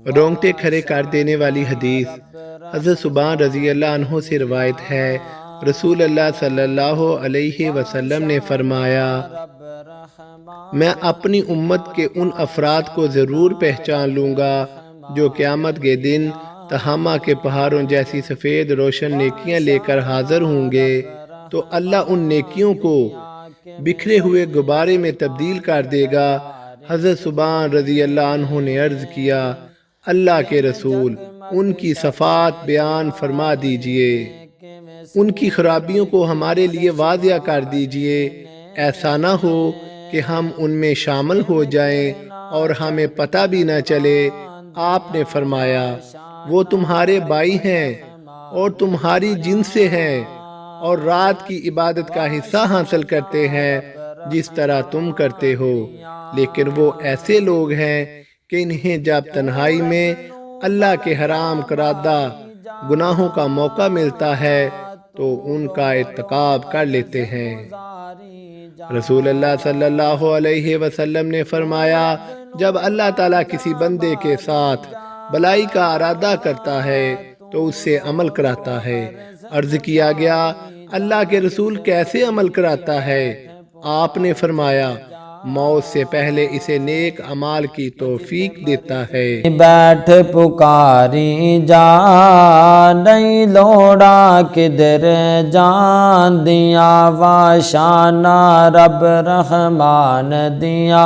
رونگٹے کھڑے کر دینے والی حدیث حضرت سبحان رضی اللہ عنہ سے روایت ہے، رسول اللہ صلی اللہ علیہ وسلم نے فرمایا، میں اپنی امت کے ان افراد کو ضرور پہچان لوں گا جو قیامت کے دن تہامہ کے پہاڑوں جیسی سفید روشن نیکیاں لے کر حاضر ہوں گے، تو اللہ ان نیکیوں کو بکھرے ہوئے غبارے میں تبدیل کر دے گا۔ حضرت سبحان رضی اللہ عنہ نے عرض کیا، اللہ کے رسول، ان کی صفات بیان فرما دیجئے، ان کی خرابیوں کو ہمارے لیے واضح کر دیجئے، ایسا نہ ہو کہ ہم ان میں شامل ہو جائیں اور ہمیں پتہ بھی نہ چلے۔ آپ نے فرمایا، وہ تمہارے بھائی ہیں اور تمہاری جنس سے ہیں اور رات کی عبادت کا حصہ حاصل کرتے ہیں جس طرح تم کرتے ہو، لیکن وہ ایسے لوگ ہیں کہ انہیں جب تنہائی میں اللہ کے حرام کردہ گناہوں کا موقع ملتا ہے تو ان کا ارتکاب کر لیتے ہیں۔ رسول اللہ صلی اللہ علیہ وسلم نے فرمایا، جب اللہ تعالیٰ کسی بندے کے ساتھ بلائی کا ارادہ کرتا ہے تو اس سے عمل کراتا ہے۔ عرض کیا گیا، اللہ کے رسول کیسے عمل کراتا ہے؟ آپ نے فرمایا، موت سے پہلے اسے نیک اعمال کی توفیق دیتا ہے۔ بیٹھ پکاری جا نہیں لوڑا کدھر جان دیا، واشانہ رب رحمان دیا۔